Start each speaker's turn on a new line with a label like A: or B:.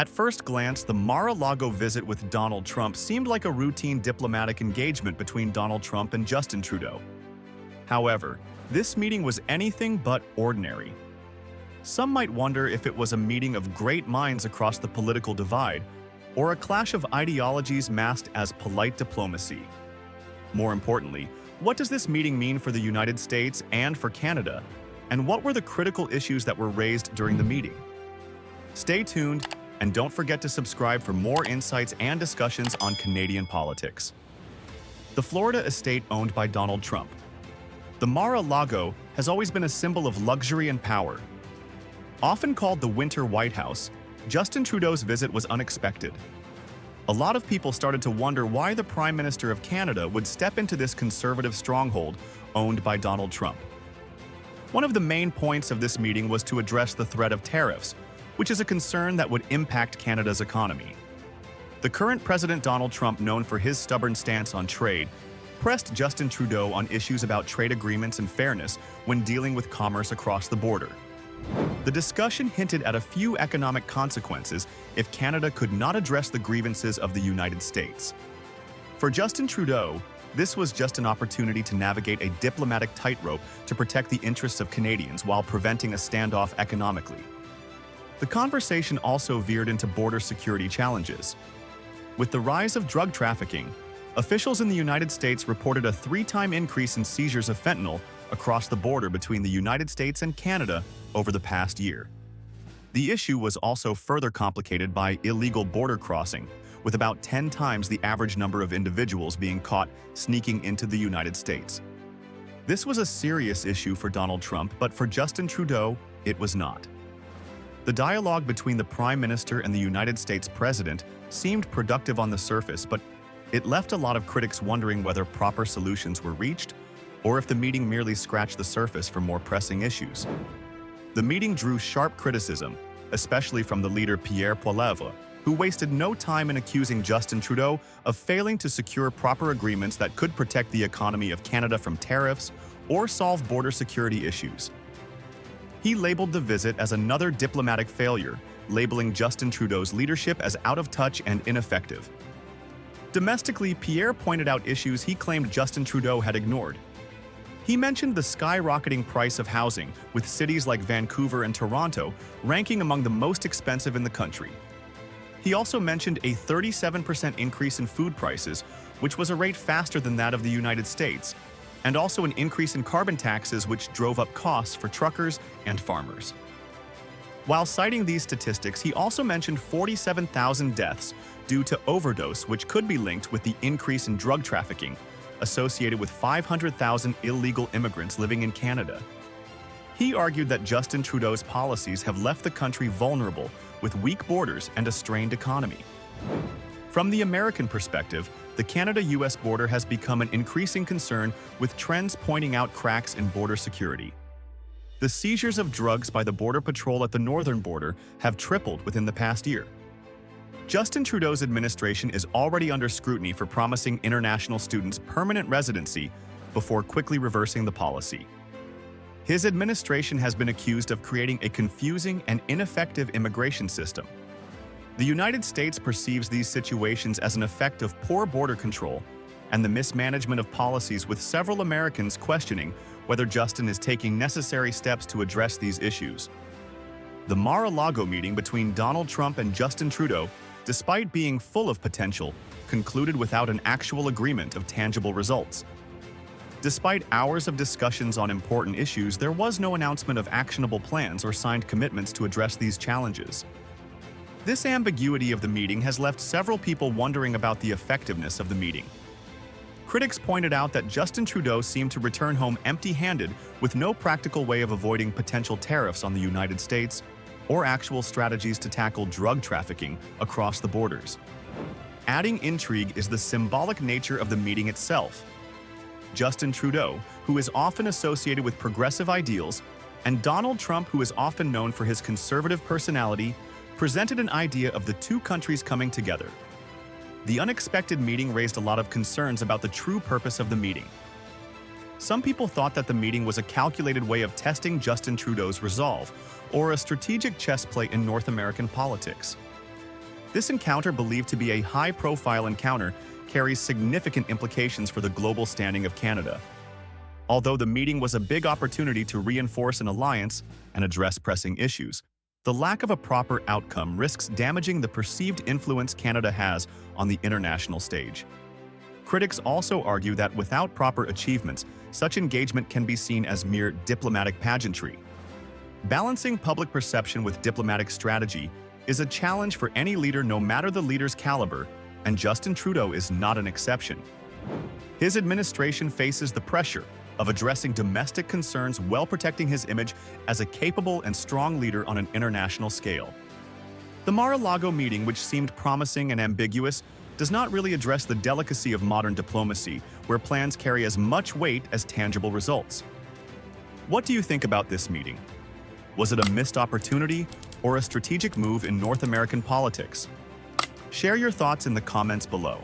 A: At first glance, the Mar-a-Lago visit with Donald Trump seemed like a routine diplomatic engagement between Donald Trump and Justin Trudeau. However, this meeting was anything but ordinary. Some might wonder if it was a meeting of great minds across the political divide, or a clash of ideologies masked as polite diplomacy. More importantly, what does this meeting mean for the United States and for Canada? And what were the critical issues that were raised during the meeting? Stay tuned, and don't forget to subscribe for more insights and discussions on Canadian politics. The Florida estate owned by Donald Trump. The Mar-a-Lago has always been a symbol of luxury and power. Often called the Winter White House, Justin Trudeau's visit was unexpected. A lot of people started to wonder why the Prime Minister of Canada would step into this conservative stronghold owned by Donald Trump. One of the main points of this meeting was to address the threat of tariffs, which is a concern that would impact Canada's economy. The current President Donald Trump, known for his stubborn stance on trade, pressed Justin Trudeau on issues about trade agreements and fairness when dealing with commerce across the border. The discussion hinted at a few economic consequences if Canada could not address the grievances of the United States. For Justin Trudeau, this was just an opportunity to navigate a diplomatic tightrope to protect the interests of Canadians while preventing a standoff economically. The conversation also veered into border security challenges. With the rise of drug trafficking, officials in the United States reported a 3-time increase in seizures of fentanyl across the border between the United States and Canada over the past year. The issue was also further complicated by illegal border crossing, with about 10 times the average number of individuals being caught sneaking into the United States. This was a serious issue for Donald Trump, but for Justin Trudeau, it was not. The dialogue between the Prime Minister and the United States President seemed productive on the surface, but it left a lot of critics wondering whether proper solutions were reached or if the meeting merely scratched the surface for more pressing issues. The meeting drew sharp criticism, especially from the leader Pierre Poilievre, who wasted no time in accusing Justin Trudeau of failing to secure proper agreements that could protect the economy of Canada from tariffs or solve border security issues. He labeled the visit as another diplomatic failure, labeling Justin Trudeau's leadership as out of touch and ineffective. Domestically, Pierre pointed out issues he claimed Justin Trudeau had ignored. He mentioned the skyrocketing price of housing, with cities like Vancouver and Toronto ranking among the most expensive in the country. He also mentioned a 37% increase in food prices, which was a rate faster than that of the United States, and also an increase in carbon taxes, which drove up costs for truckers and farmers. While citing these statistics, he also mentioned 47,000 deaths due to overdose, which could be linked with the increase in drug trafficking, associated with 500,000 illegal immigrants living in Canada. He argued that Justin Trudeau's policies have left the country vulnerable, with weak borders and a strained economy. From the American perspective, the Canada-US border has become an increasing concern, with trends pointing out cracks in border security. The seizures of drugs by the Border Patrol at the northern border have tripled within the past year. Justin Trudeau's administration is already under scrutiny for promising international students permanent residency before quickly reversing the policy. His administration has been accused of creating a confusing and ineffective immigration system. The United States perceives these situations as an effect of poor border control and the mismanagement of policies, with several Americans questioning whether Justin is taking necessary steps to address these issues. The Mar-a-Lago meeting between Donald Trump and Justin Trudeau, despite being full of potential, concluded without an actual agreement of tangible results. Despite hours of discussions on important issues, there was no announcement of actionable plans or signed commitments to address these challenges. This ambiguity of the meeting has left several people wondering about the effectiveness of the meeting. Critics pointed out that Justin Trudeau seemed to return home empty-handed, with no practical way of avoiding potential tariffs on the United States or actual strategies to tackle drug trafficking across the borders. Adding intrigue is the symbolic nature of the meeting itself. Justin Trudeau, who is often associated with progressive ideals, and Donald Trump, who is often known for his conservative personality, presented an idea of the two countries coming together. The unexpected meeting raised a lot of concerns about the true purpose of the meeting. Some people thought that the meeting was a calculated way of testing Justin Trudeau's resolve, or a strategic chess play in North American politics. This encounter, believed to be a high-profile encounter, carries significant implications for the global standing of Canada. Although the meeting was a big opportunity to reinforce an alliance and address pressing issues, the lack of a proper outcome risks damaging the perceived influence Canada has on the international stage. Critics also argue that without proper achievements, such engagement can be seen as mere diplomatic pageantry. Balancing public perception with diplomatic strategy is a challenge for any leader, no matter the leader's caliber, and Justin Trudeau is not an exception. His administration faces the pressure of addressing domestic concerns while protecting his image as a capable and strong leader on an international scale. The Mar-a-Lago meeting, which seemed promising and ambiguous, does not really address the delicacy of modern diplomacy, where plans carry as much weight as tangible results. What do you think about this meeting? Was it a missed opportunity or a strategic move in North American politics? Share your thoughts in the comments below.